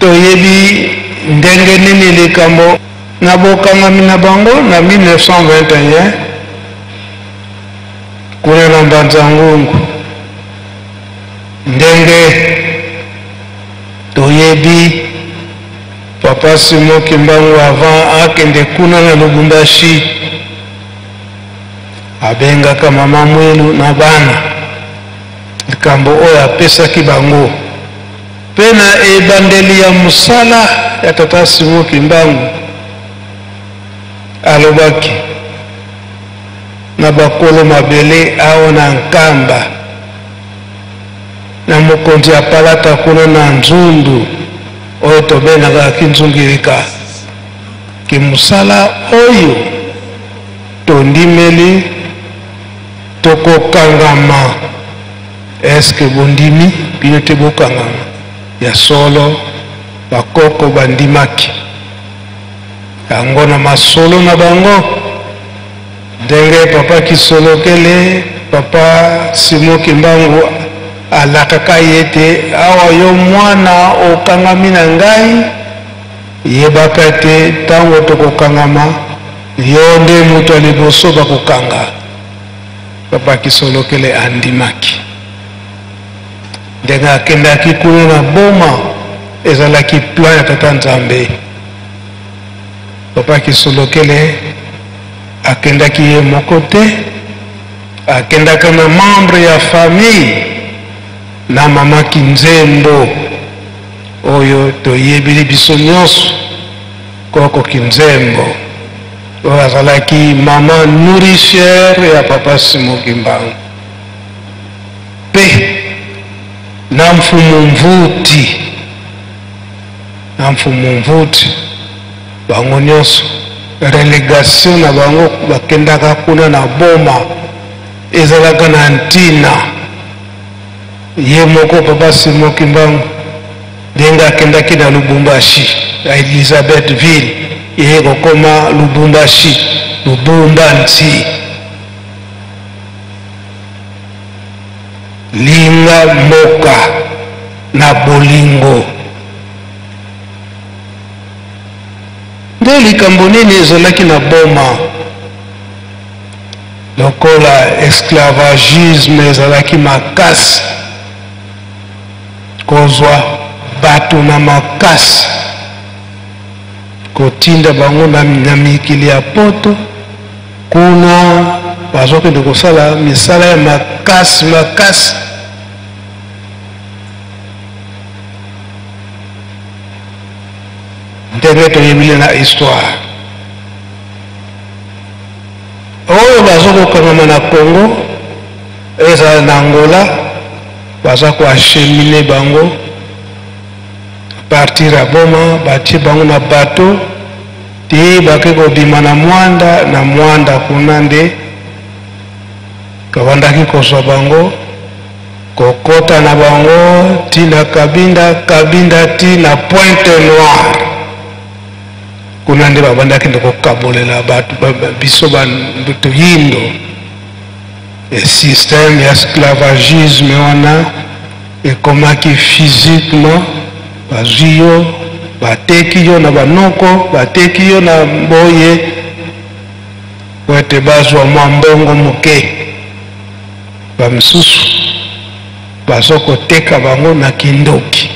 toyebi ndenge nini likambo na bokangami na bango na 1921 kuna na Mbanza Ngungu. Ndenge toyebi Papa Simon Kimbangu avant akende kuna na Lubumbashi abengaka mama mwelu na bana likambo oyo apesaki bango pena ebandeli ya musala ya Tata Simon Kimbangu alobaki na bakolo mabele awo na Nkamba na mokonzi apalata kuna na Nzundu oyo tobenaka kinzungirika kimusala oyo tondimeli tokokangama eske bondimi bino te bokangama ya solo bakoko bandimaki yango na masolo na bango ndenge Papa Kisolokele Papa Simon Kimbangu alakaka yete awa yo mwana okangami na ngai yebaka te tango tokokangama yo nde mutu aliboso bakokanga. Papa Kisolokele andimaki ndenge akendaki kuna na boma ezalaki plan ya Tata Nzambe. Papa Kisolokele akendaki ye moko te, akendaka na membre ya famille na mama Kinzembo oyo toyebili biso nyonso koko Kinzembo oyo azalaki mama nourricière ya Papa Simon Kimbangu pe na mfumu mvuti bango nyonso relégation na bango bakendaka kuna na boma ezalaka na ntina ye moko Papa Simon Kimbangu ndenge akendaki na Lubumbashi na Elizabethville ye kokoma Lubumbashi Lubumbanzi linga moka na bolingo nde likambo nini ezalaki na boma lokola esclavagisme ezalaki makasi kozwa bato na makasi kotinda bango na mikili ya poto kuna bazokende kosala misala ya makasi ndenge toyebile na histoire oyo bazokokangama na Congo ezala na Angola baza koachemine bango partir ya boma batie bango na bato te bake kobima na mwanda kuna nde kabandaki kozwa bango kokota na bango tina Kabinda tina Pointe Noire kuna nde babandaki nde kokabolela bato biso bato yindo système ya esclavagisme wana ekomaki physiquement bazwi yo bateki yo na banoko bateki yo na mboye po ete bazwa mwa mbongo moke bamisusu bazokoteka bango na kindoki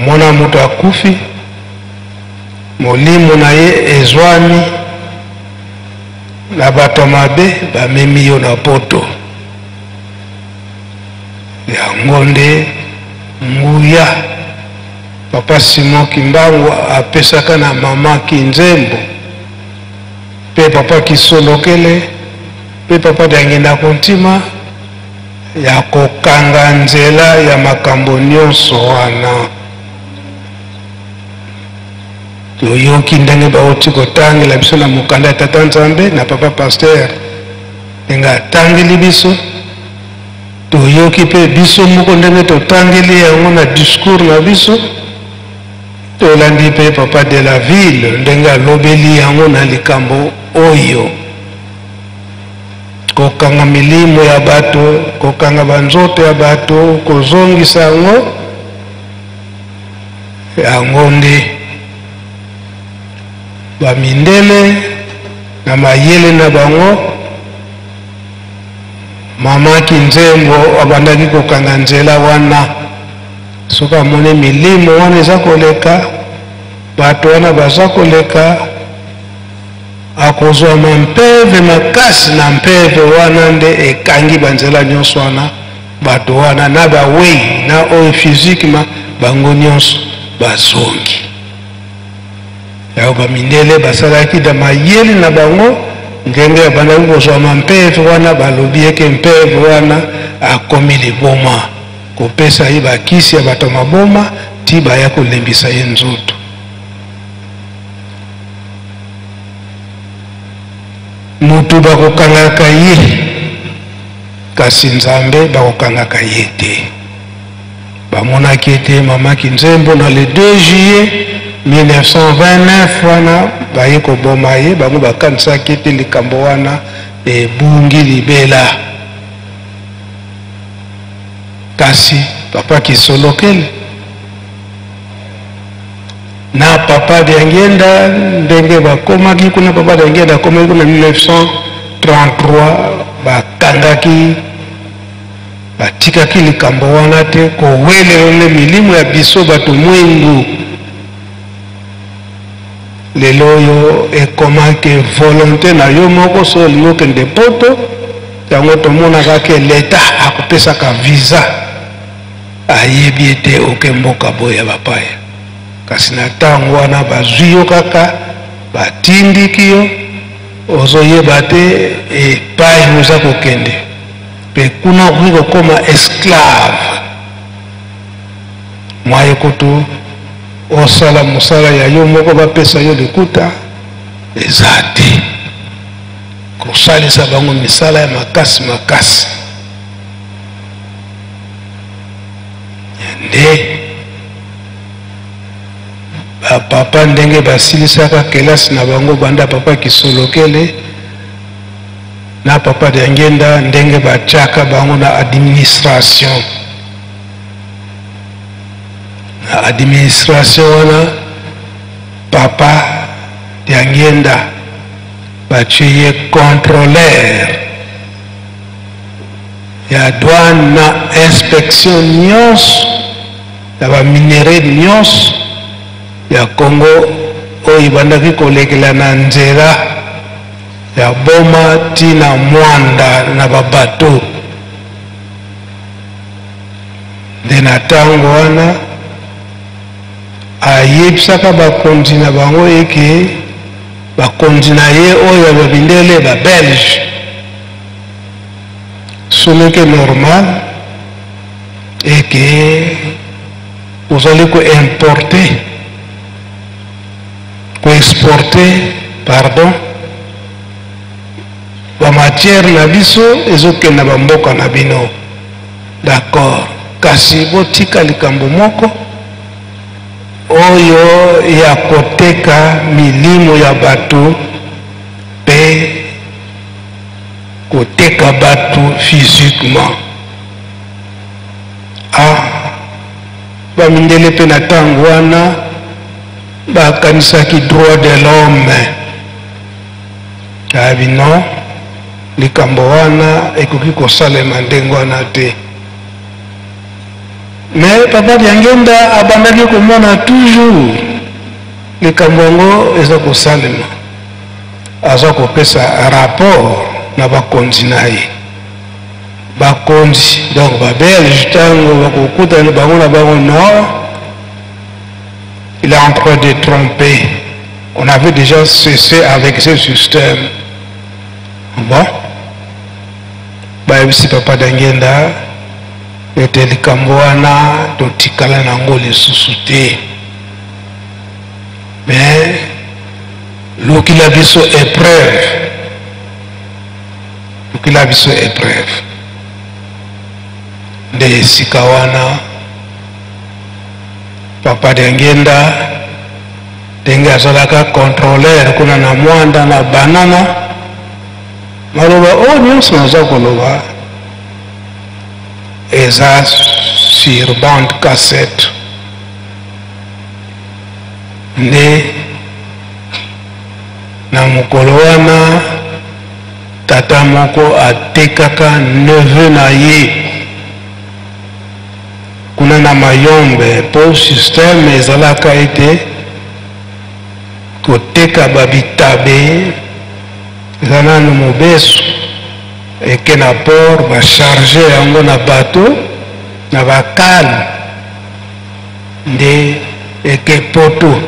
mwana moto akufi molimo na ye ezwani na bato mabe bamemi yo na poto yango nde nguya Papa Simon Kimbangu apesaka na mama Kinzembo pe Papa Kisolokele pe Papa Dangenda kontima ya kokanga nzela ya makambo nyonso wana toyoki ndenge bauti kotangela biso na mokanda ya Tata Nzambe na Papa Pasteur ndenge atangeli biso toyoki pe biso moko ndenge totangeli yango na discours na biso tolandi pe Papa de la Ville ndenge alobeli yango na likambo oyo kokanga milimo ya bato kokanga banzoto ya bato kozongisa yango yango nde bamindele na mayele na bango mama Kinzembo abandaki kokanga nzela wana soki amoni milimo wana eza koleka bato wana baza koleka akozwa mampeve makasi na mpeve wana nde ekangi banzela nyonso wana bato wana na bawei na oyo physiquement bango nyonso bazongi yao bamindele basalaki da mayele na bango ngenge abandaki kozwa mampeve wana balobi eke mpeve wana akomi liboma kopesa ye bakisi ya bato maboma ti baya kolembisa ye nzoto mutu bakokangaka ye kasi nzambe bakokangaka ye te bamonaki ete mama Kinzembo na le 2 juillet 1929 wana baye koboma ye bango bakanisaki ete likambo wana ebungi libela kasi papa Kisolokele na papa Diangenda ndenge bakomaki kuna papa Diangenda akomaki kuna 1933 bakangaki batikaki likambo wana te kowelelele milimo ya biso bato mwengu lelo oyo ekomaki volonté na yo moko so olingi okende poto yango tomonaka ke leta akopesaka visa ayebi ete oke mboka boya bapaya kasi na ntango wana bazwi yo kaka batindiki yo ozoyeba te epai oza kokende mpe kuna okoki kokoma esclave mwaye kutu osala mosala ya yo moko bapesa yo likuta eza te kosalisa bango misala ya makasi makasi nde bapapa ndenge basilisaka kelasi na bango banda papa Kisolokele na papa Diangenda ndenge batiaka bango na administration wana papa Diangenda batie ye contrôleur ya douane na inspection nyonso ya baminere nyonso ya Congo oyo bandaki kolekela na nzela ya boma tina mwanda na babato nde na ntango wana ayebisaka bakonzi na bango eke bakonzi na ye oyo babindele babelge soneke normal eke ozali koimporte koexporte pardon bamatière na biso ezokenda bamboka na bino d'accord kasi botika likambo moko oyo ya koteka milimo ya bato pe koteka bato physiquement bamindele pe na ntango wana bakanisaki droit de l'homme abino likambo wana ekoki kosalema ndenge wana te mais papa Diangenda abandaki komona toujours likambo yango eza kosalema aza kopesa rapport na bakonzi na ye bakonzi donc babelge ntango bakokutana bango na bango non il est en train de tromper on avait déjà cessé avec ce système bon bayebisi papa Diangenda ete likambo wana totikala nango lisusu te mais lokila biso épreuve nde esika wana papa Diangenda ndenge azalaka contrôleur kuna na mwanda na banana maloba oyo nyonso naza koloba eza sur bande cassette nde na mokolo wana tata moko atekaka neveu na ye kuna na Mayombe po systeme ezalaka ete koteka babitabe eza nanu mobesu eke na port bacharge yango na bato na bakale nde eke poto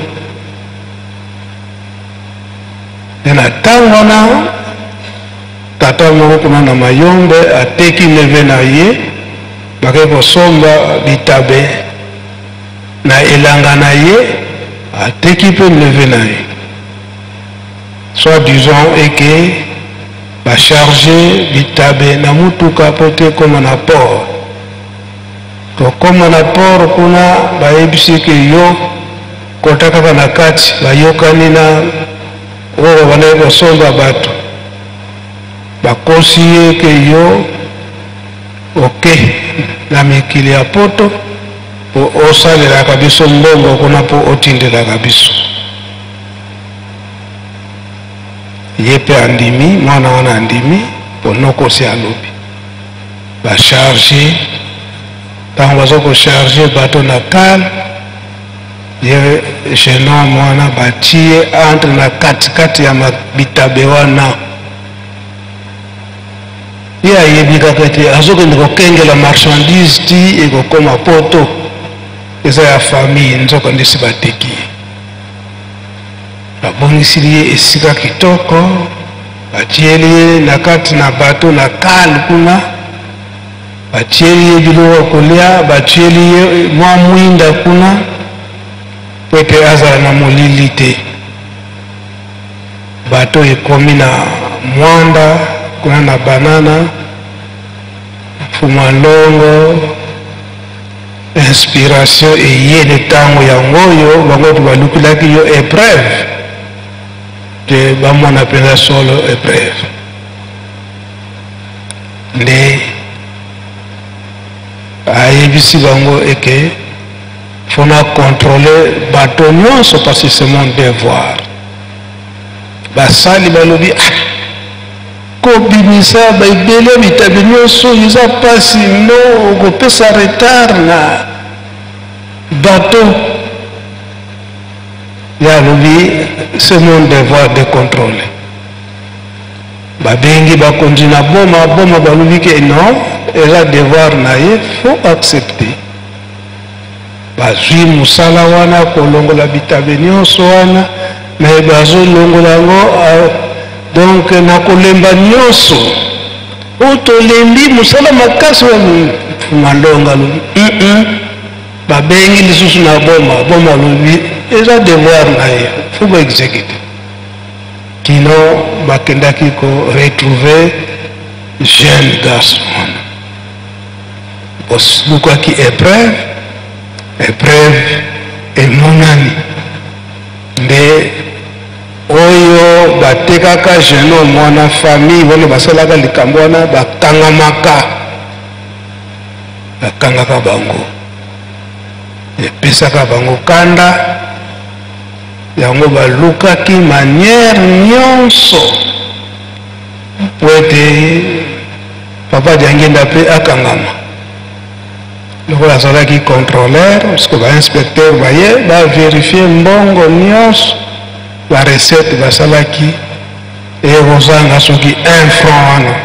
na ntango wana tata moko kuna na Mayombe ateki neve na ye bake kosomba bitabe na elanga na ye ateki mpe neve na ye soit disant eke bacharge bitabe na mutuka po te koma na port tokoma na port kuna bayebisi ke yo kota kaka na kati bayokani na oyo banaye kosomba bato bakosi ye ke yo oke na mikili ya poto po osalelaka biso mbongo kuna po otindelaka biso ye mpe andimi mwana wana andimi po nokosi alobi bacharge ntango baza kocharge bato na kale ye jeune homme wana batie entre na katikati ya bitabe wana ye ayebi kaka ete azokende kokengela marchandise ti ekokoma poto eza ya famille nzoka ndesi bateki babongisili ye esika kitoko batieli ye na kati na bato na kale kuna batieli ye biloko kolia batieli ye mwa mwinda kuna po ete azala na molili te bato ekomi na mwanda kuna na banana fumalongo inspiration eyele ntango yango oyo bango to balukilaki yo épreuve te bamona mpenza solo épreuve nde ayebisi bango eke fona contrôler bato nyonso parce que c'est mon devoir basali balobi kobimisa baibele bitabe nyonso eza pasi no okopesa retard na bato ya lobi c'est mon devoir de contrôler babengi bakonzi na boma balobi ke non eza devoir na ye faut accepter bazwi mosala wana kolongola bitabe nyonso wana me bazolongola yango donc na kolemba nyonso oyo tolembi mosala makasi wa malonga lobi babengi lisusu na boma lobi eza devoir na ye faut baexécute kino bakendaki koretrouve jeune garçon wana boslukaki épreuve emonani nde oyo batekaka jeune homme wana famille wana basalaka likambo wana bakangaka bango epesaka bango kanda yango balukaki manière nyonso po ete papa Diangenda mpe akangama lokola azalaki contrôleur parceke bainspecteur baye baverifie mbongo nyonso barecette basalaki ekozanga soki 1 franc wana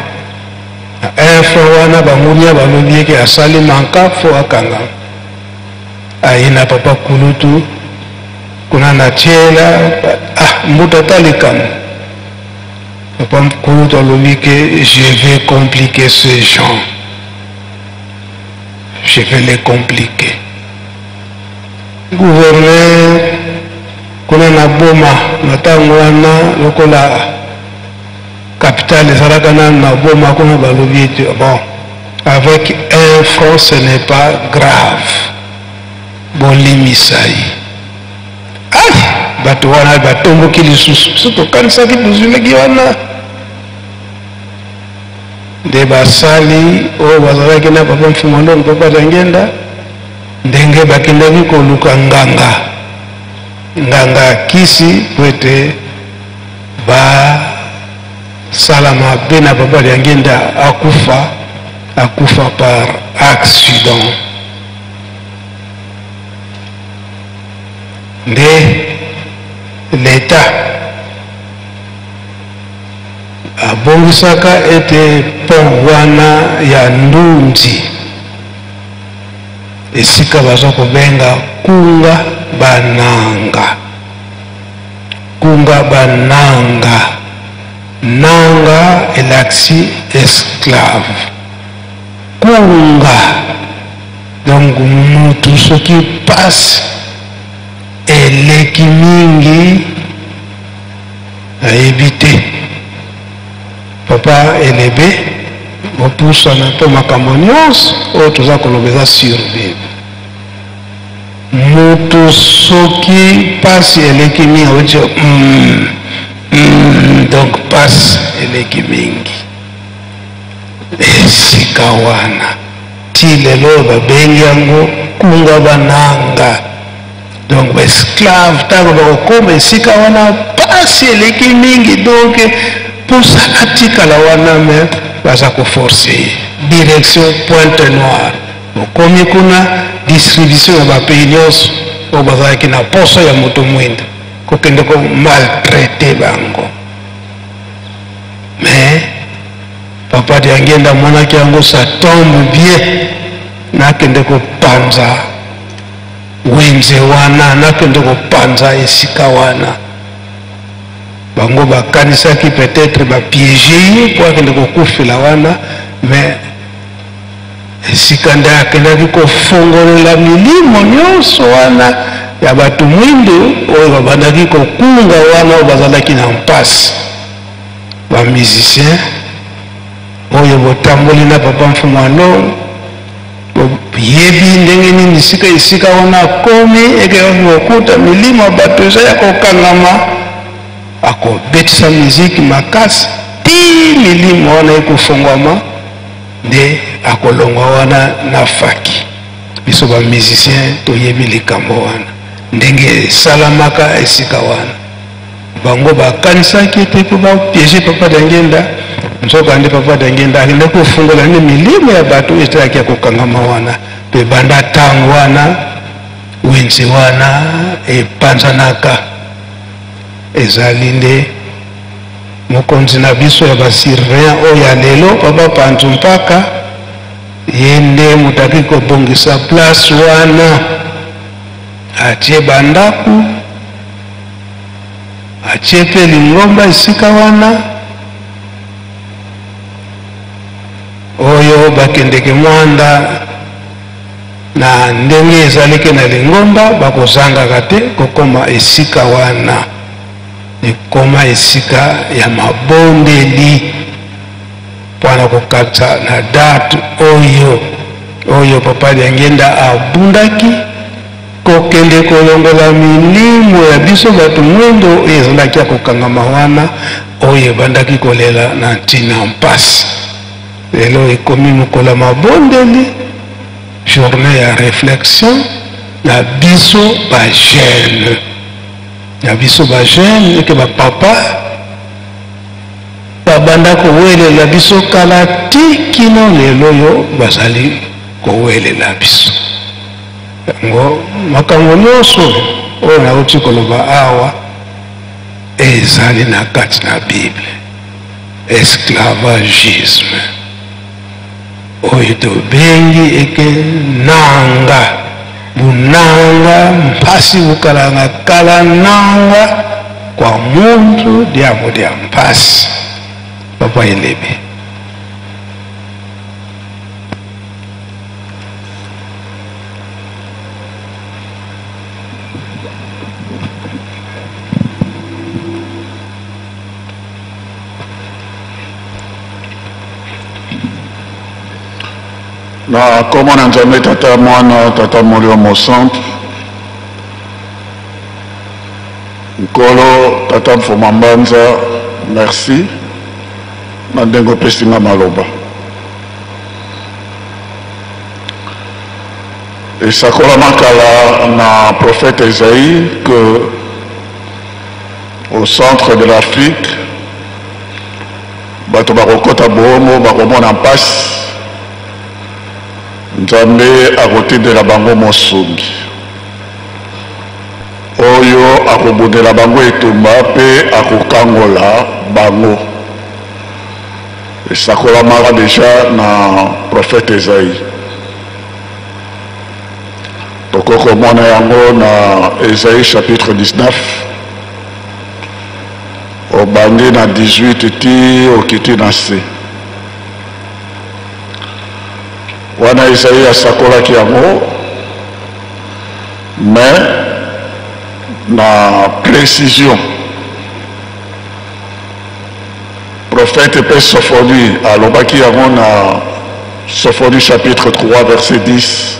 1 franc wana bamunia balobi eke asali manka fo akangama aye na papa kulutu kuna na tiela mbuta talikamo papa kulutu alobi ke je vais compliquer ces gens je vais les compliquer gouverneur kuna na boma na ntango wana lokola capitale ezalaka na boma kuna balobi ete bon avec 1 franc ce n'est pas grave bolimisa ye bato wana batomboki lisusu biso tokanisaki tozwilaki wana nde basali oyo bazalaki na papa Mfumalono papa Diangenda ndenge bakendaki koluka nganga nganga kisi kwete ba salama bena papa liangenda akufa par accident nde l'État abongisaka ete pont wana ya Ndundi esika baza kobenga kunga bananga nanga elaxi esclave kunga donc mutu soki passe eleki mingi ayebi te papa elebe opusana mpo makambo nyonso oyo toza koloba eza survive mutu soki pasi eleki mingi aotie donc pasi eleki mingi esika wana ti lelo babengi yango kunga bananga donc baesclave ntango bakokoma esika wana pasi eleki mingi donc mposala tikala wana me baza koforce direction Pointe Noire okomi kuna distribution ya bapays nyonso oyo bazalaki na poso ya moto mwinda kokende ko maltraite bango mais papa Diangenda amonaki yango ça tombe bien nakende kopanza wenze wana nakende kopanza esika wana bango bakanisaki peut-être bapiége ye po akende kokufela wana mais esika nde akendaki kofongolela milimo nyonso wana ya bato mwindo oyo babandaki kokunga wana oyo bazalaki na mpasi bamusicien oyo botamboli na papa Mfumu Alongo yebi ndenge nini esika wana akomi ekeyaki kokuta milimo ya bato eza ya kokangama akobetisa miziki makasi ti milimo wana ekofongwama nde akolongwa wana na faki biso bamusicien toyebi likambo wana ndenge esalamaka esika wana bango bakanisaki ete mpo bapiége papa Diangenda nzoka nde papa Diangenda akende kofungola nde milimo ya bato oyo ezalaki ya kokangama wana mpe banda ntango wana wenze wana epanzanaka ezali nde mokonzi na biso ya basurveillant oyo ya lelo papa Panzu mpaka ye nde mutaki kobongisa place wana atie bandaku atie mpe lingomba esika wana oyo bakendeke mwanda na ndenge ezaliki na lingomba bakozangaka te kokoma esika wana ekoma esika ya mabondeli mpona kokatisa na date oyo papa Diangenda abundaki kokende kolongola milimo ya biso bato mwendo oyo ezalaki ya kokangama wana oyo ebandaki kolela na ntina mpasi lelo ekomi mokolo ya mabondeli journée ya réflexion na biso bajeune na biso bajeune eke bapapa babanda kowelela biso kala ti kino lelo oyo bazali kowelela biso yango makambo nyonso oyo nauti koloba awa ezali na kati na Bible esclavagisme oyo tobengi eke nanga bunanga mpasi bukalanga kala nanga kwa muntu diamo dia mpasi papa elebe na kombo na Nzambe Tata Mwana Tata Molimo Centre Nkolo Tata Mfuma Mbanza merci na ndenge opesi nga maloba esakolama kala na prophète Esaïe que au centre de l'Afrique, bato bakokota bomo bakomona mpasi nzambe akotindela bango mosumbi oyo akobundela bango etumba mpe akokangola bango esakolamaka deja na prophète Esaïe. Tokokomona yango na Esaïe chapitre 19 obandi na 18 ti okiti na se wana Esaïe asakolaki yango mais na précision. Prophète P. Sophonie alobaki yango na Sophonie chapitre 3 verset 10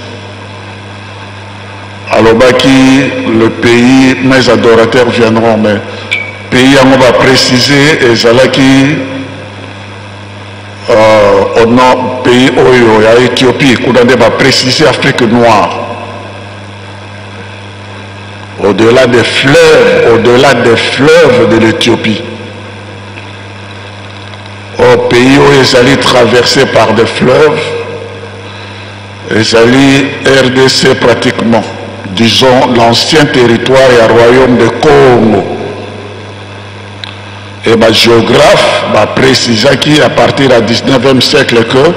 alobaki le pays mes adorateurs viendront, mais pays yango va préciser ezalaki au nom pays oyo ya Éthiopie kuna nde va préciser Afrique noire. Au-delà des fleuves de l'Éthiopie, au pays où ils allaient traverser par des fleuves, ils allaient RDC pratiquement, disons l'ancien territoire et royaume de Congo. Et le géographe va préciser qu'à partir du 19e siècle que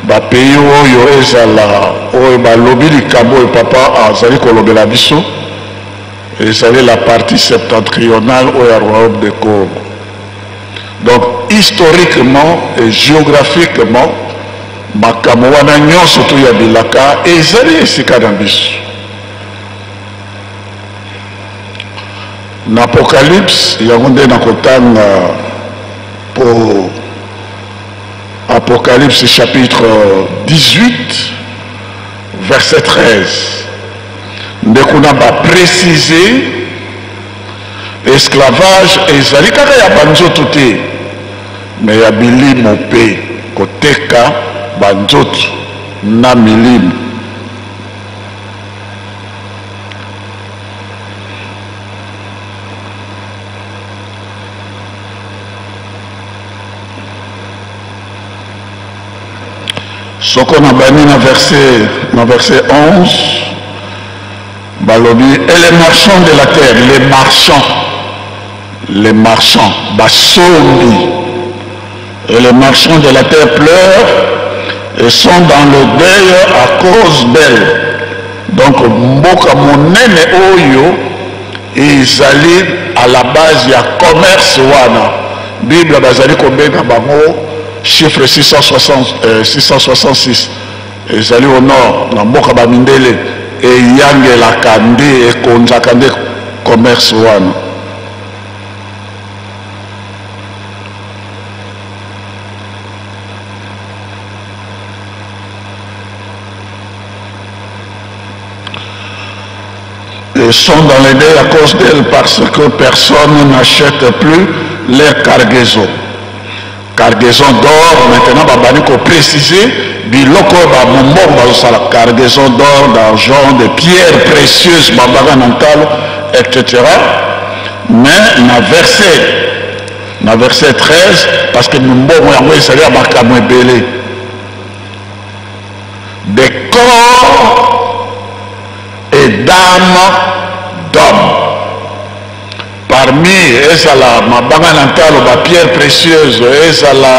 le pays où ils allaient lobby du Cabo et papa allaient kolobé la biso. Et c'est la partie septentrionale au royaume de Congo. Donc, historiquement et géographiquement, makambo wana nyonso to ya bilaka ezali esika na biso. Na Apocalypse, yango nde nakotanga pour Apocalypse chapitre 18, verset 13. Ndekuna ba préciser esclavage ezali kaka ya banzoto te mais ya milimo mpe koteka banzoto na milimo. Soko na bani na verset 11 Balobi, et les marchands de la terre, les marchands, Basombi, et les marchands de la terre pleurent et sont dans le deuil à cause d'elle. Donc, Mboka Monene Oyo, ils allaient à la base, il y a commerce wana. Bible Bazali Kobenga Bango, chiffre 666. Ils allaient au nord, dans Mboka Bamindele. Et yangela kande et konzakande commerce wana. Ils sont dans les deuils à cause d'elle parce que personne n'achète plus les cargaisons. Cargaison d'or, maintenant, babani ko préciser. Biloko ba mombomba sa la cargaison d'or, d'argent, de pierres précieuses, babaga nantalo, etc. Mais na verset 13, parce que mombomba yango esali abakamo ebele. Des corps et d'âmes d'hommes. Parmi ezala mabanga nantalo ba pierres précieuses, ezala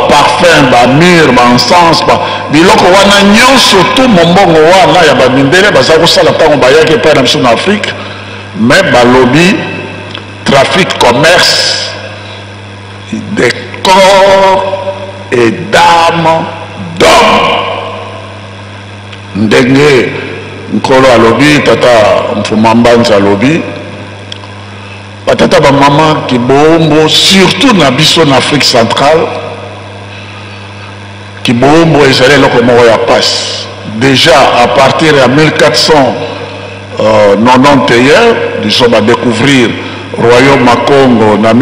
parfum, myrrhe, encens, biloko wana nyonso tout mombongo wana ya bamindele baza kosala ntango bayaki epai na biso na Afrique, mais balobi trafic commerce des corps et d'âmes d'hommes. Ndenge nkolo alobi tata Mfumambanza alobi batata ba maman qui bombo surtout na biso en Afrique centrale qui bombo ezali eloko moko ya passe. Déjà à partir de 1491 disons va découvrir royaume à Congo en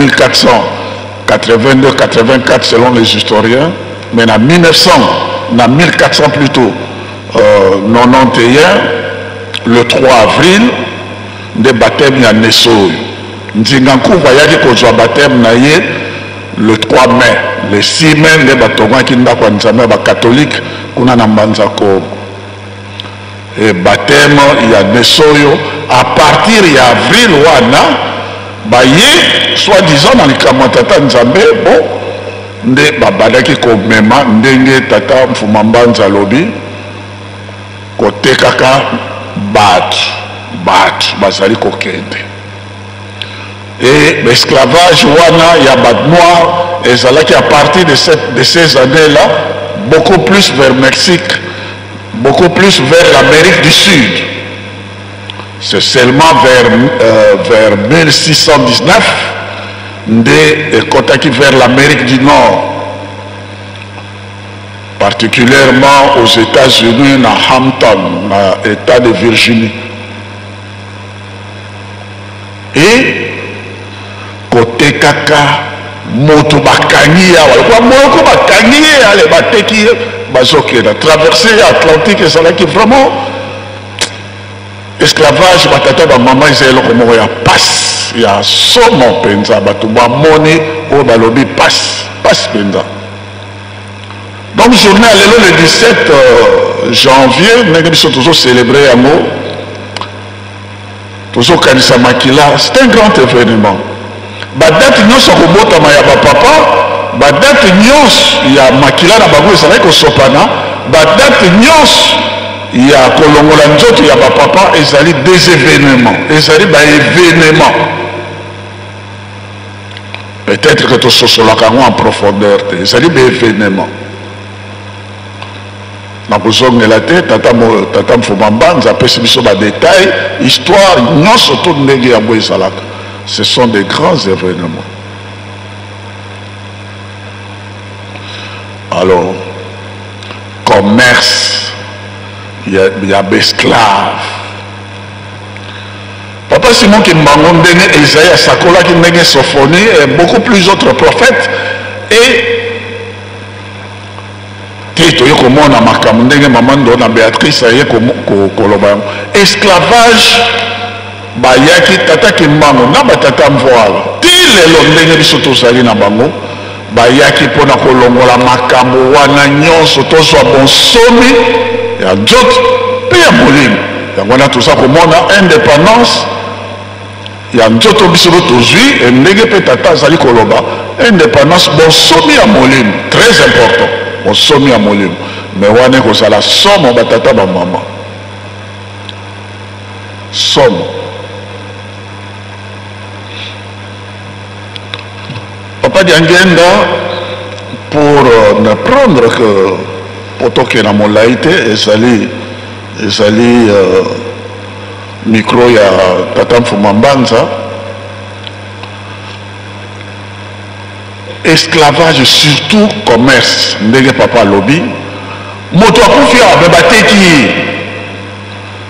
1482-84 selon les historiens, mais en 1900 en 1400 plutôt 91 le 3 avril de baptême ya Neso. Ndingankuva yaki kozwa baptême na ye le 3 mai. Le 6 mai nde batonga ki ndako nzambe ba catholique kuna na Mbanza ko. Et baptême ya Nesoyo à partir ya avril wana ba ye soi-disant na likamwa tata nzambe bon nde babadaki komema ndenge tata Mfuma Mbanza lobi kotekaka batu bazali kokende. Et l'esclavage wana ya bat noir ezalaki à partir de ces années-là beaucoup plus vers Mexique, beaucoup plus vers l'Amérique du Sud. C'est seulement vers 1619 nde ekotaki vers l'Amérique du Nord, particulièrement aux États-Unis, na Hampton, na État de Virginie. Et côté kaka moto bakangi ya walikuwa moko bakangi ya le bateki bazoke na traverser Atlantique et ça là qui vraiment esclavage batata ba maman izelo ko ya passe ya somo penza batu ba moni o balobi passe penza. Donc journée le 17 janvier nous sommes toujours célébré amour toujours kanisa makila. C'est un grand événement. Badate nyonso kobotama ya bapapa, badate nyonso ya makila na bango ezalaki kosopana, badate nyonso ya kolongola nzoto ya bapapa ezali des événements, ezali événements. Peut-être que tososolaka yango en profondeur te, ezali événements. Na kozongela te tata Mfuma Mbanza apesi biso badetail histoire nyonso to ndenge yango ezalaka. Ce sont des grands événements. Alors, commerce, il y a esclaves. Papa Simon Kimbango ndenge Isaïe Sakola qui ndenge Sophonie et beaucoup plus d'autres prophètes et Tito yokomona makambo ndenge mamando na Béatrice aye koloba esclavage. Bayaki tata Kimbango na batata Mvoala ti lelo ndenge biso tozali na bango bayaki mpona kolongola makambo wana nyonso tozwa bonsomi ya nzoto mpe ya molimo. Yango wana toza komona indépendance ya nzoto biso tozwi ndenge mpe tata azali koloba indépendance bonsomi ya molimo très important bonsomi ya molimo me wana ekozala somo batata bamama somo. Papa Diangenda, pour ne prendre que potoke na molaïté ezali micro ya tata Mfuma Mbanza, esclavage surtout commerce ndenge papa lobi moto akufi abe bateki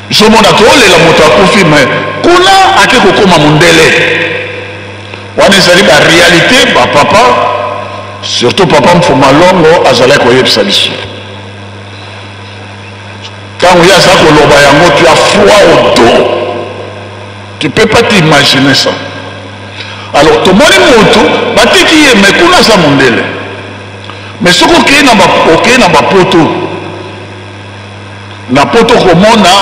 jomona tolela moto akufi mais kuna ake kokoma mundele. Wana ezali ba réalité ba papa surtout papa Mfuma Longo azalaki koyebisa biso quand il y a ça koloba yango tu as froid au dos, tu peux pas t'imaginer ça. Alors tomoni moto bateki ye mais kuna za mondele mais soko okei na bapoto na poto komona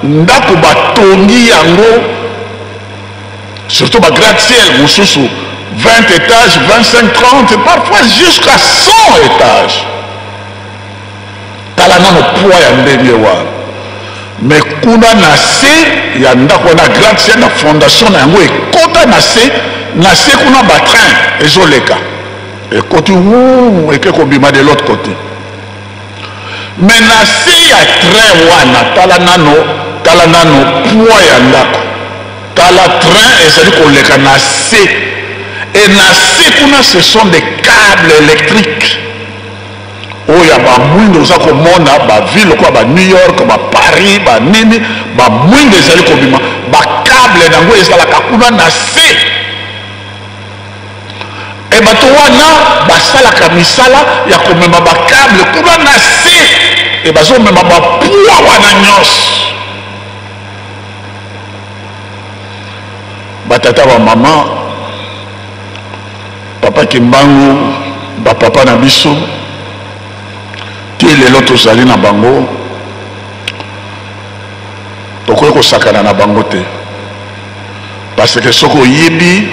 ndako batongi yango surtout bas gratte-ciel, mosusu 20 étages, 25, 30, et parfois jusqu'à 100 étages. Talana no poids ya ndenge wana. Mais kuna na se ya ndako na gratte-ciel na fondation na yango ekota na se kuna ba train ezoleka. Ekoti wou eke kobima de l'autre côté. Mais na se ya train wana talana no poids ya ndako. La train ezali koleka na se et na se kuna ce sont des câbles électriques oya ba mwindo za komona ba ville kwa ba New York ba Paris ba nini ba mwindo ezali kobima ba câble nango ezalaka kuna na se et bato wana basalaka misala ya komema ba câble kuna na se et bazomema ba poids wana nyonso batata ba maman papa Kimbangu ba papa na biso ti lelo tozali na bango tokoki kosakana na bango te parce que soko yebi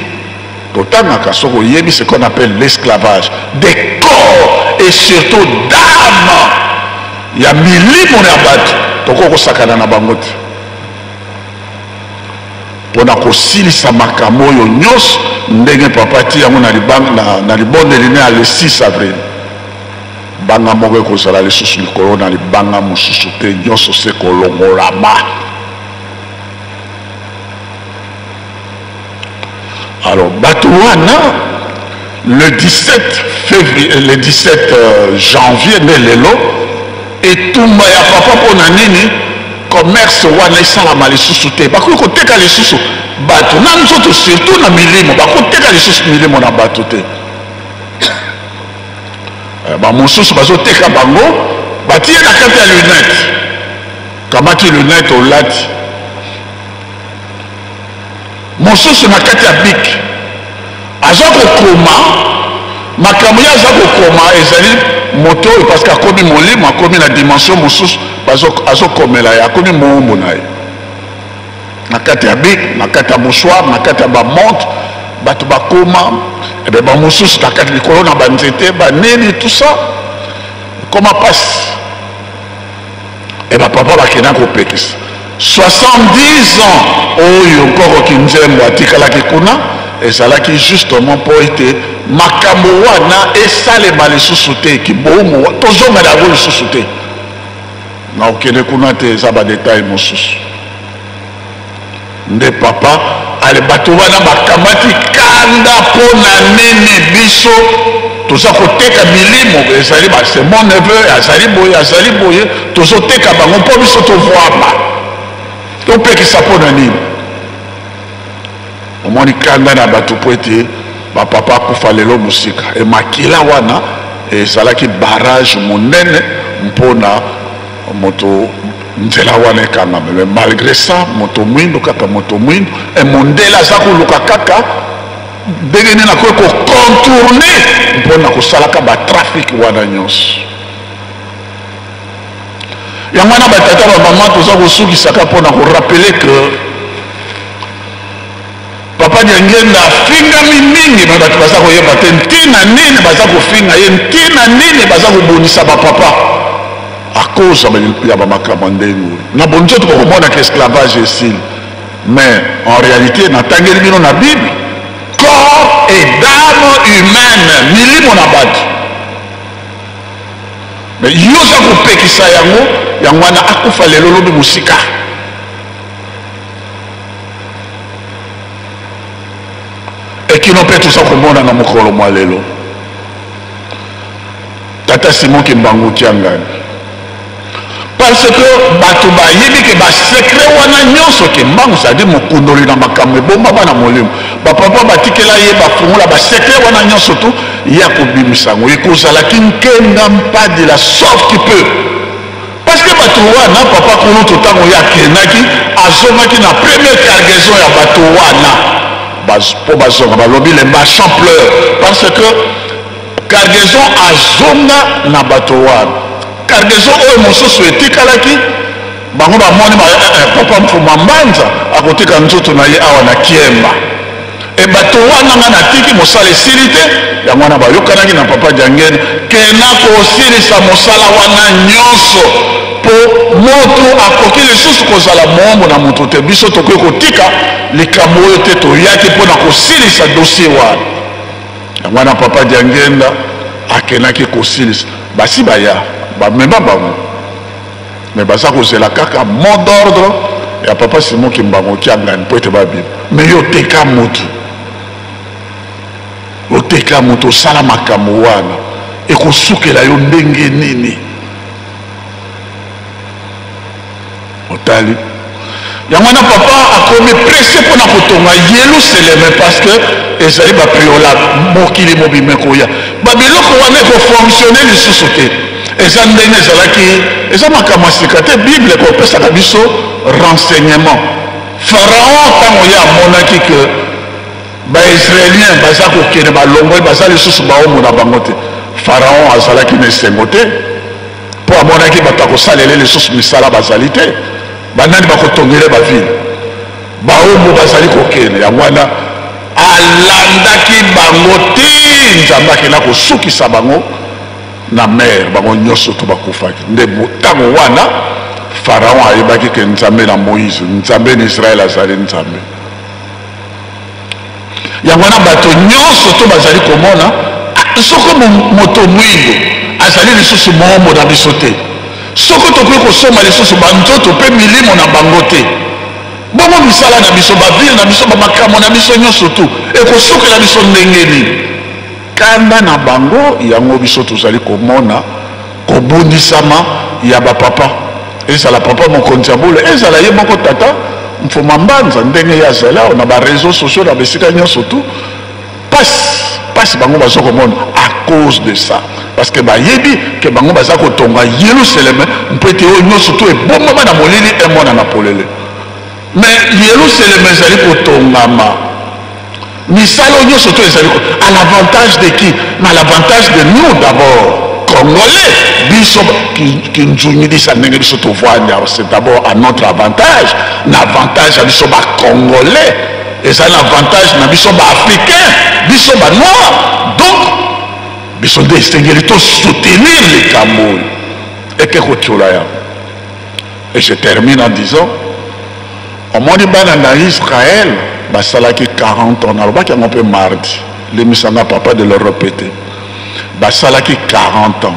totangaka soko yebi ce qu'on appelle l'esclavage des corps et surtout d'âme ya milimo na bato tokoki kosakana na bango te pona kosilisa makambo oyo nyonso ndenge papa ti yango na libondeli ne ya le 6 avril banga moko ekozala lisusu likolo na libanga mosusu te nyonso se kolongolama. Alors Batouana le 17 février le 17 janvier ne lelo etumba ya papa pona nini commerce wana esalama lisusu te bakoki koteka lisusu bato na nzoto surtout na milimo bakoteka lisusu milimo na bato te bamosusu bazoteka bango batie na kati ya lunette kamati lunette olati mosusu na kati ya bik aza kokoma makambo ye aza kokoma ezali moto oyo parce que akomi molimo akomi na dimension mosusu azokomela ye akomi moumbu na ye na kati ya bik na kati ya mouchoir na kati ya bamontre bato bakoma ebe bamosusu na kati likolo na banzete baneni tout ça koma pasi e bapapa bakenda kopekisa 70 ans oyo nkoko kinzembo atikalaki kuna ezalaki justement mpo ete makambo wana esalema lisusu te kibomo tozongela yango lisusu te na okende kuna te eza badetail mosusu nde papa ale bato wana bakamati kanda mpo na nini biso toza koteka milimo ezali c'est mon neveu azali boye tozoteka bango mpo biso tovwama topekisa mpo na nini omoni kanda na bato mpo ete bapapa akufa lelo mosika emakila wana ezalaki barrage monene mpona moto nzela wana ekangama mais malgré ça moto mwindo kaka moto mwindo emondele aza koluka kaka ndenge nini akoki kocontourne mpona kosalaka batrafike wana nyonso yango wana batata bamama toza kosukisaka mpona korapele ke papa Nyangenda afingami mingi me bato baza koyeba te ntina nini baza kofinga ye ntina nini baza kobonisa bapapa à cause ya bamakambo ndenge na bonzoto bokomona ke esclavage esili mais en réalité natangeli bino na bible corps et d'âme humaine milimo na bato mais yo oza kopekisa yango wana akufa lelo lobi mosika ekino mpe toza komona na mokolo mwa lelo tata Simon Kimbangu Kiangani parce que bato bayebi ke basekret wana nyonso ke mbangu sadi mokundoli na makambo ebomba bana molimo bapapa batikela ye bafungola basekret wana nyonso tu ya kobimisa yango ekozalaki nkenga mpadila sauf qui peut parce que bato wana papa kuno totango ye akendaki azongaki na première cargaison ya bato wana mpo bazonga balobi le marchand pleure parce que cargaison azonga na bato wana cargaison oyo mosusu etikalaki bango bamoni papa mfuma mbanza akotika nzoto na ye awa na kiemba e bato wana nga natiki mosala esili te yango wana bayokanaki na papa Nyangenda kena kosilisa mosala wana nyonso mpo moto akoki lisusu kozala moombo na moto te biso tokoki kotika likambo oyo te toyaki mpona kosilisa dossier wana yango wana papa Nyangenda akenaki kosilisa basi baya bamema bango mais baza kozela kaka mot d'ordre ya papa Simon Kimbangu Kiangani mpo ete babiba mais yo teka motu oteka moto osala makambo wana ekosukela yo ndenge nini otali yango wana papa akomi presse mpona kotonga Yelusaleme parce que ezali bapriola mokili mobime koya babiloko wana ekofonctionne lisusu te eza ndenge ezalaki eza makambo asika te bible ekopesaka biso renseignement pharaon ntango ye amonaki ke Israéliens baza kokene balongoli baza lisusu baomona bango te. Pharaon azalaki na esengo te mpo amonaki bato akosalela lisusu misala bazali te. Banani bakotongele bavile baomo bazali kokene yango wana alandaki bango te. Nzambe akenda kosukisa bango na mer bango nyonso to bakufaki. Nde ntango wana Pharaon ayebaki ke Nzambe na Moïse, Nzambe na Israël azali Nzambe. Yango wana bato nyonso to bazali komona soko moto mwindo azali lisusu mombo na biso te. Soko tokoki kosomba lisusu banzoto mpe milimo na bango te. Bongo misala na biso bavile na biso bamakambo na biso nyonso tu ekosukela biso ndenge nini. Kanda na bango yango biso tozali komona kobundisama ya bapapa. Ezala papa mokonzi ya bule, ezala ye moko tata mfuma mbanza ndenge ya zala na ba réseaux sociaux na besika nyonso tu passe bango bazo komona à cause de ça. Parce que bayebi ke bango baza kotonga Yerusalem mpete oyo nyonso tu ebombama na molili emona na polele. Mais Yerusalem ezali kotongama misala nyonso tu ezali à l'avantage de qui? À l'avantage de nous d'abord Congolais. Biso qui nous dit ça, c'est d'abord à notre avantage. L'avantage à biso ba Congolais. Et ça l'avantage na biso ba Africain, biso ba noir. Donc biso distinguer tout soutenir les Cameroun. Et que kotulaya. Et je termine en disant au monde banana Israël, ba salaki 40 ans, alors qu'il y a un peu mardi. Les misanga papa de le répéter. Ba salaki 40 ans.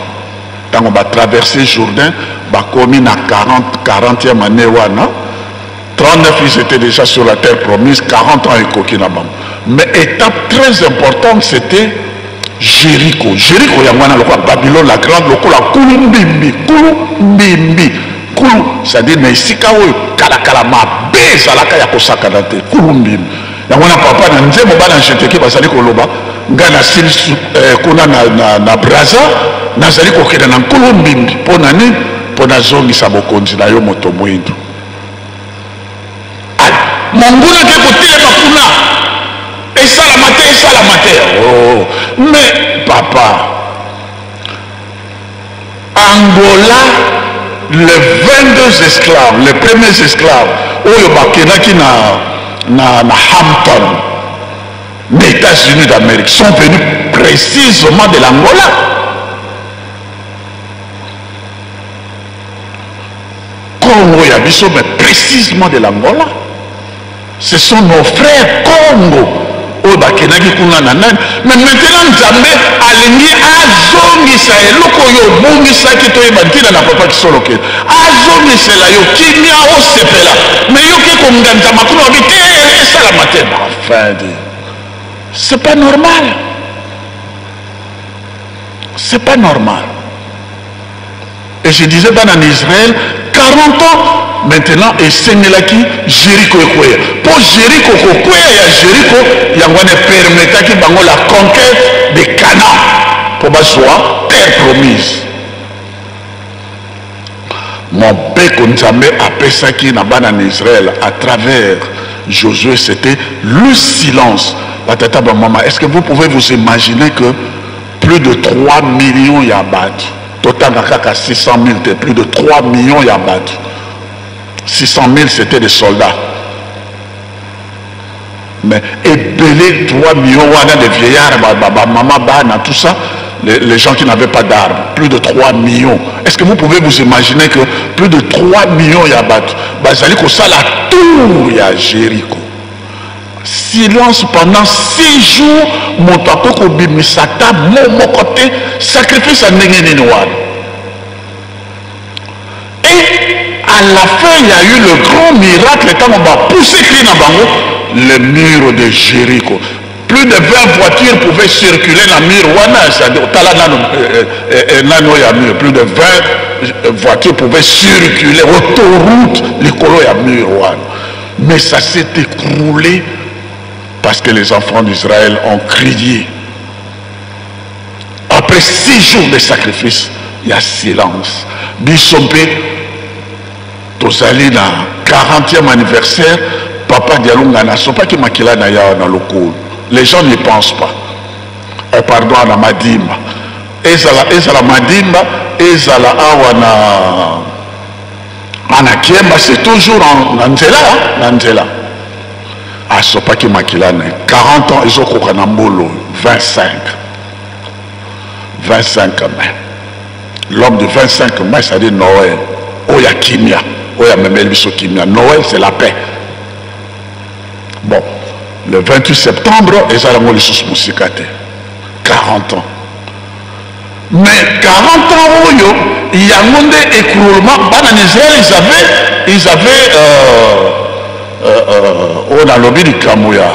Quand on va traverser Jourdain, bah commis na 40e année wana, 39 ils étaient déjà sur la terre promise, 40 ans et Kokinabam. Mais étape très importante c'était Jéricho. Jéricho yamwana le Babylone la grande lokola Kulumbimbi, Kulumbimbi. Kulu, c'est-à-dire Nesika oyo kalakala mabe zalaka ya kosaka na te Kulumbimbi. Yamwana papa na nzembo bana jeteki basali koloba ngana sili kuna na Braza nazali kokenda na Kulumbimbi pona nini pona zongisa bokonzi na yo moto mwindo monguna ke kotelema kuna esala mate oh mais papa Angola les 22 esclaves les premiers esclaves oyo bakenaki na Hampton les États-Unis d'Amérique sont venus précisément de l'Angola. Congo Yabiso, mais précisément de l'Angola. Ce sont nos frères Congo. Mais maintenant, Nzambe alingi azongisa eloko yo bongisa ki to ebantina na papa kisoloke. Azongisa la yo kimia osepela. Mais yo ke konganza makuna obite esala matema. Enfin dit. C'est pas normal. C'est pas normal. Et je disais dans Israël, 40 ans, maintenant, et Senelaki, Jéricho et pour Jéricho, il y a permettait qu'il y ait la conquête de Canaan pour la terre promise. Mon père Nzambe appelé ça qui n'a pas en Israël à travers Josué, c'était le silence. Est-ce que vous pouvez vous imaginer que plus de 3 millions y a battu, total à 600 000, plus de 3 millions y a battu. 600 000 c'était des soldats. Mais ébélé 3 millions de vieillards, maman, tout ça, les gens qui n'avaient pas d'armes, plus de 3 millions. Est-ce que vous pouvez vous imaginer que plus de 3 millions y a battu? Bazali ça la tour y a Jéricho. Silence pendant 6 jours, mon tapoko bimisata, mon côté, sacrifice à Nengenenoir. Et à la fin, il y a eu le grand miracle, quand on va pousser le mur de Jéricho. Plus de 20 voitures pouvaient circuler dans le mur, c'est-à-dire, plus de 20 voitures pouvaient circuler, autoroute, les colos à mur. Mais ça s'est écroulé parce que les enfants d'Israël ont crié. Après 6 jours de sacrifice, il y a silence. Bissompe, Tozali na 40e anniversaire, papa Dialunga na sopa ki makila na ya na loko. Les gens n'y pensent pas. Pardon, à la Madimba. Ezala Madimba, Ezala Awana Kiemba, c'est toujours en Nandela. Ah, Sopaki Makilane, 40 ans, ils ont Kokanambolo, 25 mai. L'homme de 25 mai, c'est-à-dire Noël. Oya Kimia, Oya Memeliso Kimia. Noël, c'est la paix. Bon, le 28 septembre, ils ont eu sous Moussikate. 40 ans. Mais 40 ans, il y a un monde écroulement. Ils avaient on a lobby du Kamouya.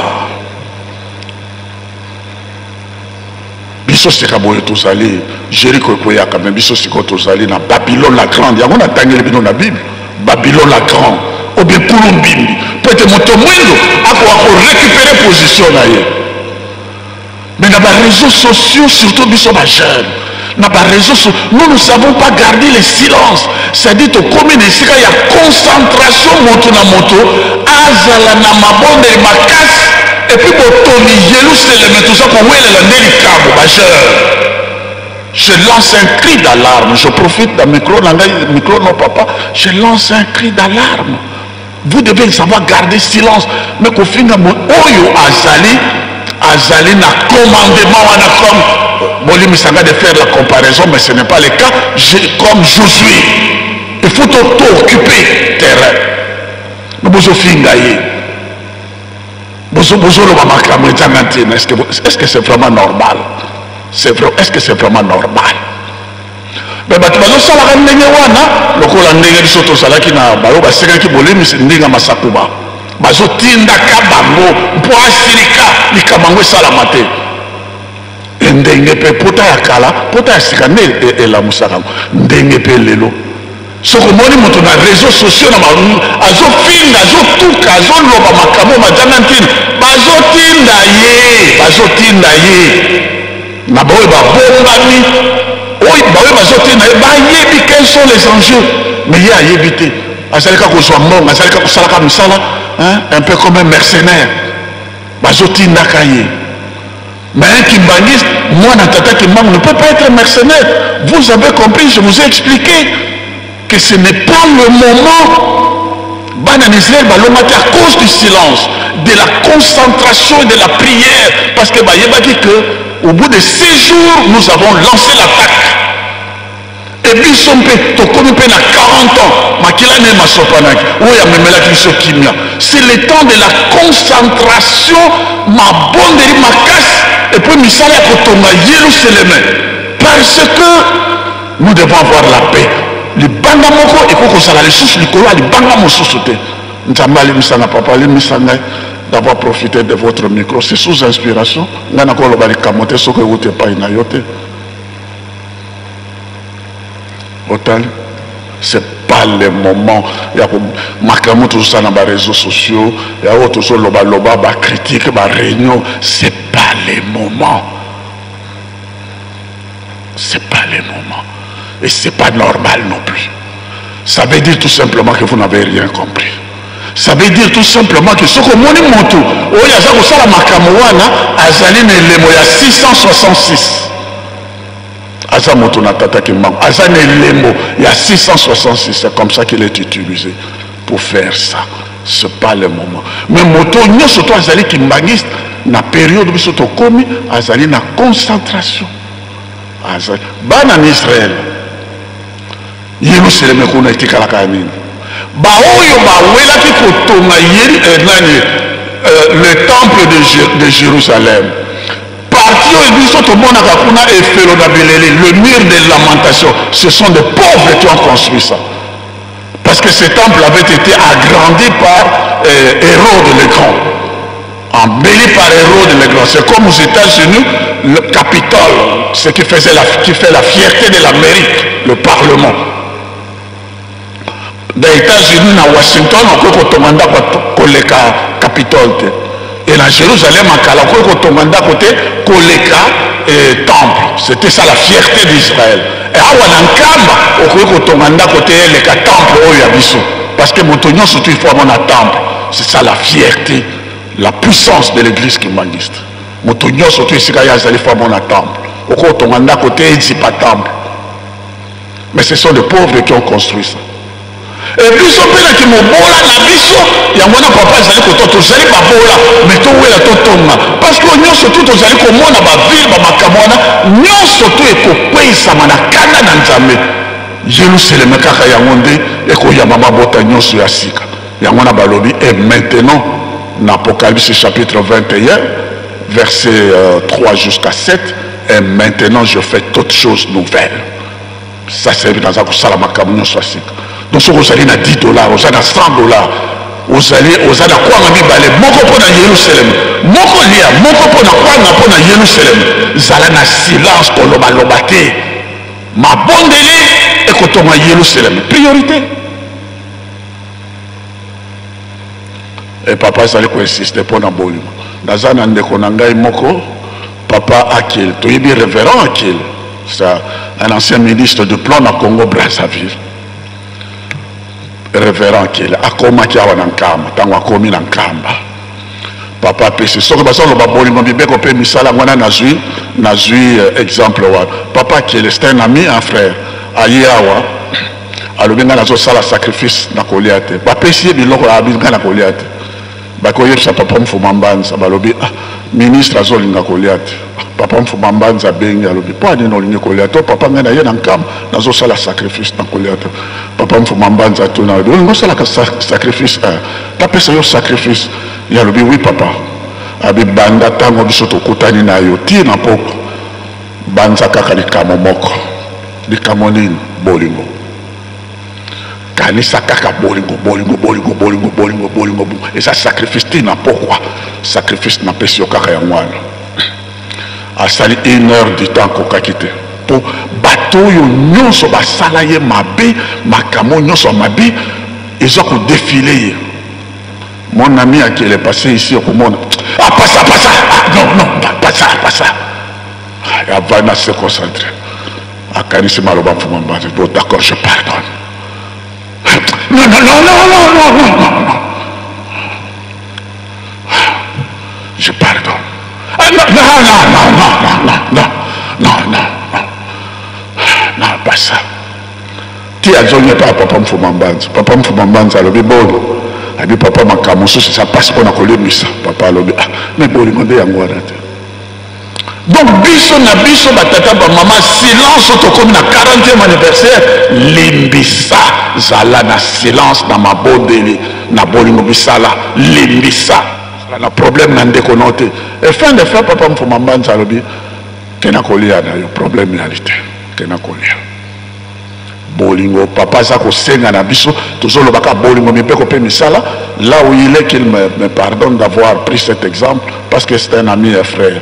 Biso c'est Kaboye Tozali, Jéricho Koya quand même, Biso c'est Tozali, dans Babylone la Grande. Il y a un tangé dans la Bible. Babylone la Grande. Au Bekurumbimbi. Peut-être mon tomoindo, à récupérer position là. Mais dans les réseaux sociaux, surtout Biso ma jeune. Dans les réseaux sociaux, nous ne savons pas garder le silence. C'est-à-dire que comme il y a concentration moto na moto, azala na mabonde et makas, et puis botoni yelou c'est le tout ça pour moi le je lance un cri d'alarme. Je profite d'un micro, non papa, je lance un cri d'alarme. Vous devez savoir garder silence. Mais qu'au final, oyo azali na commandement wana comme Boli Misanga de faire la comparaison, mais ce n'est pas le cas. Comme Josué, il faut t'occuper terrain. Est-ce que c'est vraiment normal? Est-ce que c'est vraiment normal? Mais bazo sala ndenge wana lokola ndenge biso to salaki na bayo baseka ki Boli Misanga masakuba. Bazo tinda kabango mpo asirika likamango salama te. Ndenge pe pota ya kala pota ya sika nde elamusaka ndenge pe lelo soko moni moto na réseaux sociaux na azofinga azotuka azoloba makambo majanga ntina bazotinda ye na baoyo babombami oyo baoyo bazotinda ye bayebi quels sont les enjeux mais ye ayebi te azalika kozwa mbongo azalika kosalaka misala un peu comme un mercenaire bazotindaka ye. Mais un kimbangiste, moi, Natata Kimbang, ne peut pas être mercenaire. Vous avez compris, je vous ai expliqué que ce n'est pas le moment. Banan Israël, à cause du silence, de la concentration et de la prière. Parce que dit qu'au bout de 6 jours, nous avons lancé l'attaque. Et puis, on a 40 ans. C'est le temps de la concentration. Ma bonne de ma casse. Et puis, Misala Kotonga Jérusalem. Parce que nous devons avoir la paix. Les bangamoko, et pour que ça la ressource, les colons, les bangamos sauté. Nous avons Misala Papa, les Misala d'avoir profité de votre micro. C'est sous inspiration. Nous avons encore le camoté, ce que vous n'êtes pas inayoté. C'est pas le moment. Il y a marquement tout ça dans les réseaux sociaux. Il y a autre chose, loba, critique, réunion. C'est pas le moment. C'est pas le moment. Et c'est pas normal non plus. Ça veut dire tout simplement que vous n'avez rien compris. Ça veut dire tout simplement que ce que mon moto, il y a ça la marquement, Azaline et Lemo, il y a 666. Azamoto Natata Kimang, Azane Lembo, il y a 666, c'est comme ça qu'il est utilisé pour faire ça. Ce n'est pas le moment. Mais moto, nous surtout Azali Kimbangiste, na période où nous commis, Azali na concentration. Azali, ban en Israël, Jérusalem est connecté à la canine. Baoyo Bawela qui kotonga le temple de Jérusalem. Le mur de lamentation, ce sont des pauvres qui ont construit ça. Parce que ce temple avait été agrandi par Hérode le Grand. Embelli par Hérode le Grand. C'est comme aux États-Unis, le Capitole, ce qui fait la fierté de l'Amérique, le Parlement. Dans les États-Unis, à Washington, on peut commander le Capitole. Et dans Jérusalem, à Kalako, quand on a côté, Koleka et temple. C'était ça la fierté d'Israël. Et à Wanankamba, quand on a côté, le temple, parce que Montonio, surtout, il faut avoir un temple. C'est ça la fierté, la puissance de l'église kimbangiste. moto nyonso to esika ya azali fa mona temple okotonga ndako te ezipa temple. Mais ce sont les pauvres qui ont construit ça. Et puis ce père qui mobola na biso ya mwana papa ezali koto tozali babola mais towela totonga parce que nyonso to tozali komona bavile bamakambo wana nyonso to ekokweyisama na kanda na nzambe. Yerusalem kaka yango nde ekoyamba mabota nyonso ya sika yango na balobi. Et maintenant dans Apocalypse chapitre 21 verset 3 jusqu'à 7, et maintenant je fais toutes choses nouvelles. Ça c'est dans un salama camion soit sika. Donc si vous allez à $10, vous allez à $100, vous allez à quoi on balé moko pour Jérusalem, moko lia, moko pour na Jérusalem. Zala na silence pour le malobate. Ma bondeli et quand on a Jérusalem, priorité. Et papa s'allait insister pour na bolimo. Dans un ndeko nangai moko, papa Akil, tu es bien révérend Akil. C'est un ancien ministre de plan au Congo-Brazzaville. Révérend qu'il a commis qui a un encambre, tant qu'on a commis l'encambre. Papa pèse. Ce que nous avons dit, nous avons exemple. Papa qui est un ami, un frère. Ayawa, alors bien nous avons sacrifice dans Goliath. Papa ici, il a un Goliath. Bakoye sa papa mfumambanza balobi ministre azolinga Goliath. Papa mfumambanza bengi alobi pas ni nolinga Goliath. Papa ngana ye nankam nazo sala sacrifice na Goliath. Papa mfumambanza tuna alobi ngo sala sacrifice ta pesa yo sacrifice ya alobi oui papa. Abi banda tango biso to kutani na yo ti na poko. Banza kaka likamo moko. Likamo nini bolingo. Kanisa kaka bolingo et ça sacrifice tina pourquoi sacrifice na pesio kaka ya mwana asali 1 heure du temps koka kite pour bateau yo nyonso basala ye mabe makamo nyonso mabe ils ont défilé. Mon ami qui est passé ici au monde pas ça pas ça avant de se concentrer à kanisa maloba fumamba d'accord je pardonne. Non. Je pardonne. Non, pas ça. Tu as donné pas papa Mfumambanza. Papa Mfumambanza, le bon. A dit papa Makamoso, ça passe pour la colère, papa le mais bon, il m'a dit à moi. Donc, biso na biso batata ba maman silence comme na 40e anniversaire limbisa zala na silence na mabodeli na bolingo bisala limbisa na problème na ndeko noté et fin de faire papa mfumambanza lobi kena kolia na yo problème réalité kena kolia bolingo papa za ko senga na biso tozolo baka bolingo mipeko pe misala là où il est qu'il me pardonne d'avoir pris cet exemple parce que c'est un ami et frère.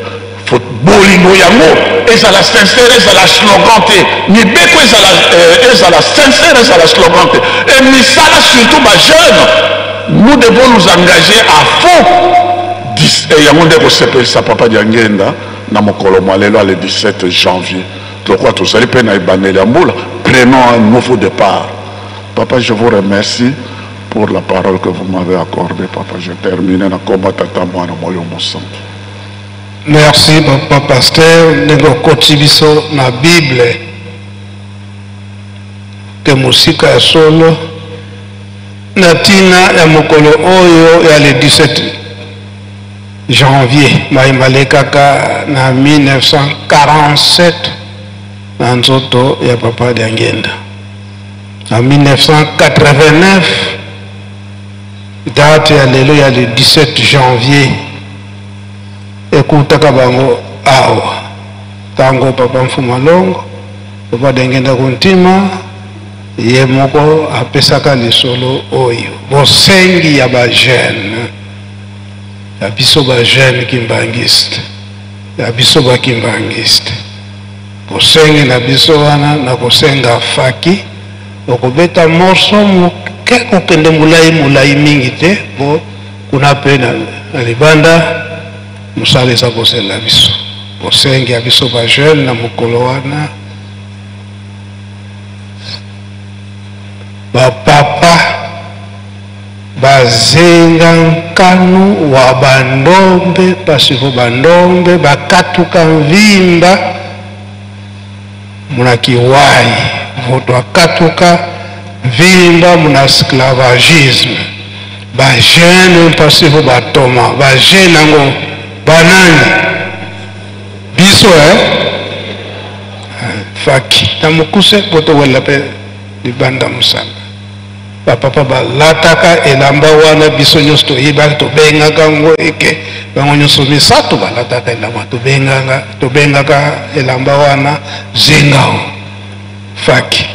Bolingo yango ezala sincère ezala slogan te mibeko ezala sincère ezala slogan te et misala surtout ba jeunes nous devons nous engager à fond yango ndeko sepelisa papa diangenda na mokolo malelo le 17 janvier pourquoi tous allez peine à ibaneli ambula prenons un nouveau départ. Papa, je vous remercie pour la parole que vous m'avez accordée. Papa, je termine na komba tata mwana moyo mosantu. Merci papa pasteur nego kotibiso na Bible ke musika ya solo na tina ya mokolo oyo ya le 17 janvier maimale kaka na 1947 na nzoto ya papa Diangenda. En 1989 date ya lelo ya le 17 janvier ekutaka bango awa tango papa Mfumalongo papa Diangenda kontima ye moko apesaka lisolo oyo bosengi ya ba jeune ya biso ba jeune kimbangiste ya biso ba kimbangiste bosengi na biso wana na kosenga faki okobeta morso moke kokende mulai mingi te bo kuna pe na libanda musala eza kosenda biso bosengi ya biso ba jeune na mokolo wana ba papa bazenga nkanu wa bandombe pasipo bandombe bakatuka mvimba muna kiwai voto akatuka mvimba muna esclavagisme bajene pasipo batoma bajene ango banani biso faki namukuse poto wala pe libanda musala bapapa balataka elamba wana biso nyonso toyebaki tobengaka ngo eke bango nyonso misato balataka elamba tobengaka elamba wana zengao faki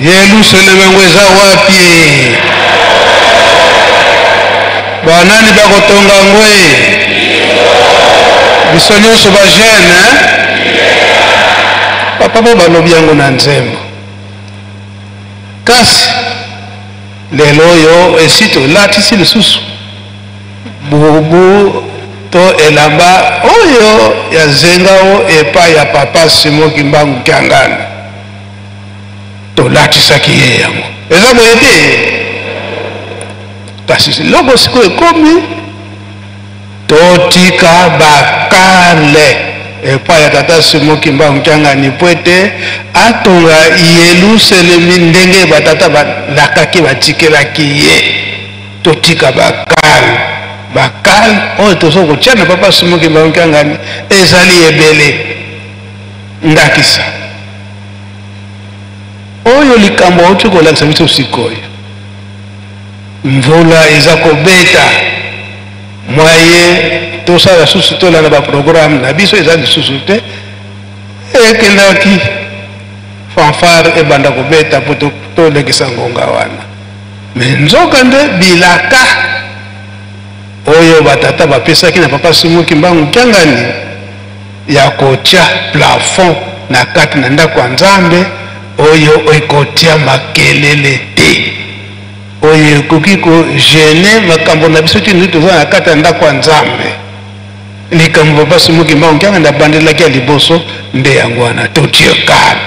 Yerusalemu ngweza wapi? Banani bakotonga ngwe? Biso nyonso ba jeune, papa balobi yango na nzembo. Kasi lelo oyo esito latisi lisusu bubu to elamba oyo ya zengao epa ya papa Simon Kimbangu Kyangani to latisaki ye yango eza boye te. Kasi loko siko ekomi totika bakale epa ya tata Simon Kimbangu Kyangani po ete atonga Yerusalemi ndenge batata balakaki batikelaki ye. Totika bakale oyo tozo kotia na papa Simon Kimbangu Kyangani ezali ebele ndakisa oyo likambo auti kolakisa biso sikoyo. Mvula eza kobeta mwaye tosala susu tolanda baprogramme na biso eza lisusu te ekendaki fanfare ebanda kobeta po tolekisa ngonga wana. Me nzoka nde bilaka oyo batata bapesaki na papa Simon Kimbangu Kyangani ya kotia plafond na kati na ndako ya Nzambe oyo ekotia makelele te, oyo ekoki kogene makambo na biso tini toza na kati ya ndako ya Nzambe. Likambo papa Simon Kimbangu Kyangani abandelaki ya liboso nde yango wana totie kale.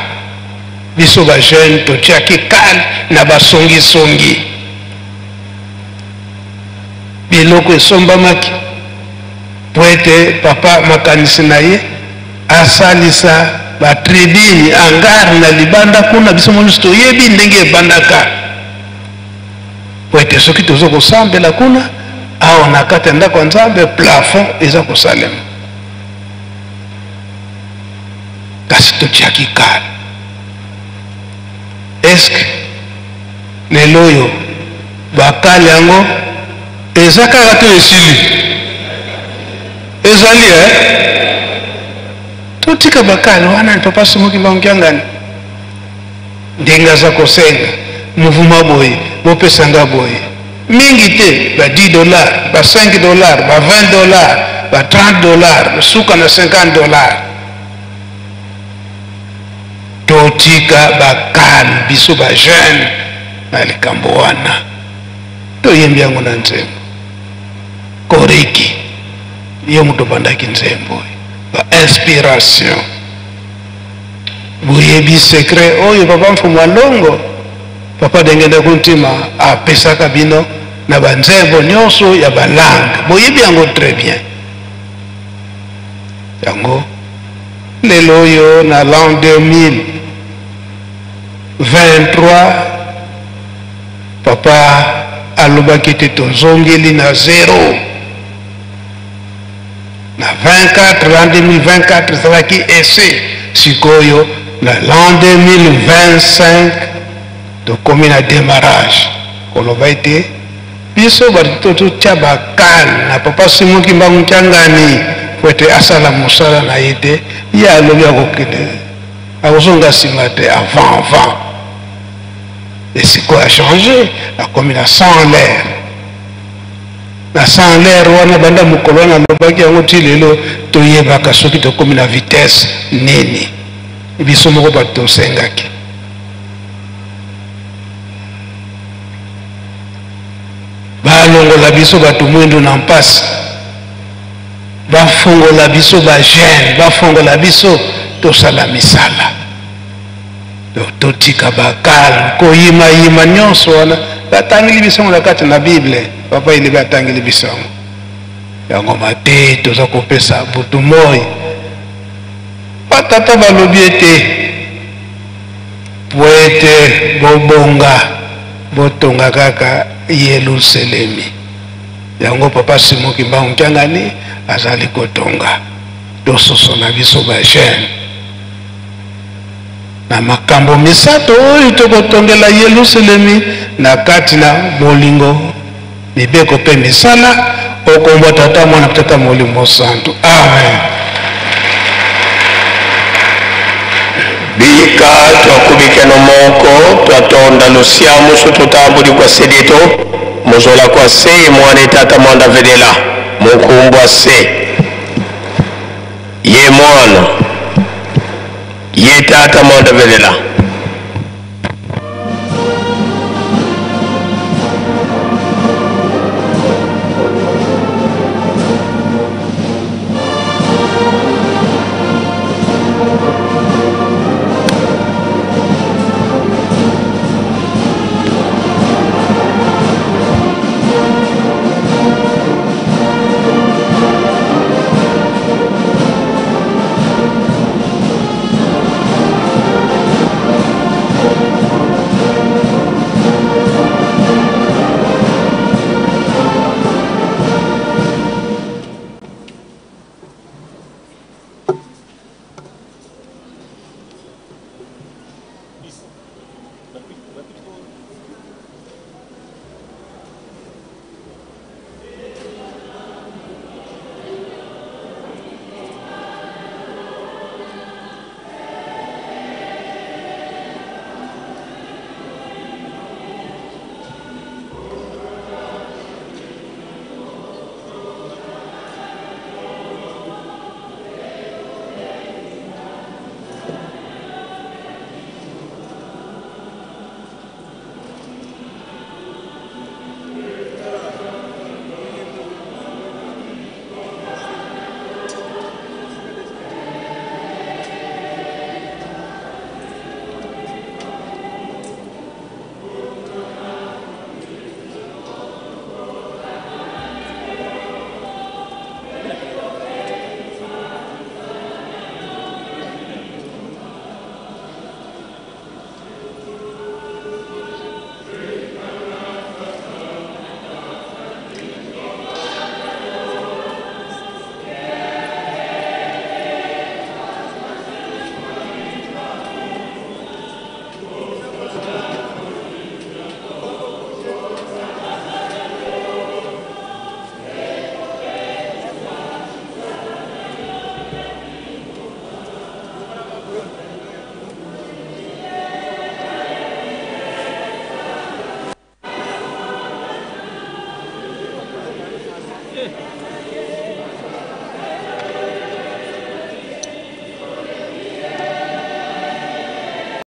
Biso ba jeune totiaki kale na basongisongi. Biloko esombamaki po ete papa makanisi na ye asalisa batribini angari na libanda kuna biso monisi toyebi ndenge ebandaka po ete soki toza kosambela kuna awa na kati ya ndako ya Nzambe plafond eza kosalema. Kasi totiaki kale. Eske lelo oyo bakale yango eza kaka to esili ezali totika bakale wana ni papa Simon Kimbangu Kyangani ndenge aza kosenga muvuma boye bopesanga boye mingi te ba $10 ba $5 ba $20 ba $30 suka na $50. Totika bakale biso ba jeune na likambo wana toyembi yango na nzembo koreki yo muto bandaki nzembo ba inspiration boyebi secret oyo papa Mfumu Alongo papa dengenda kuntima apesaka bino na banzembo nyonso ya balangue boyebi yango très bien. Yango lelo oyo na l'an 2023 papa alobaki te tozongeli na zero na 24 l'an 2024 ezalaki ese sikoyo na l'an 2025 tokomi na démarrage koloba ete biso bato totia bakale na papa Simon Kimbangu Kyangani po ete asala mosala na ye te ye alobi akokende akozonga nsima te avant esiko a changé akomi na 100 l'air na 100 l'air wana banda mokolo wana alobaki yango ti lelo toyebaka soki tokomi na vitesse nini biso moko bato tosengaki. Balongola biso bato mwendo na mpasi bafongola biso ba jeune bafongola biso tosala misala totika bakale koyima nyonso wana batangeli biso na kati na Bible papa ile batangeli biso yango mate toza kopesa butu moi batata balobi ete po ete bobonga botonga kaka Yerusalemi yango papa Simon Kimbangu Kyangani azali kotonga tososo na biso ba jeune na makambo misato oyo tokotongela Yerusalemi na kati na bolingo mibeko pe misala okombo tata mwana tata Molimo Santo. Amen. Bika twakubikeno moko katonda lusiamu sututambuli kwa sedeto muzola kwa se mwana tata mwanda vedela mukumbwa se ye mwana ye tata mwanda vedela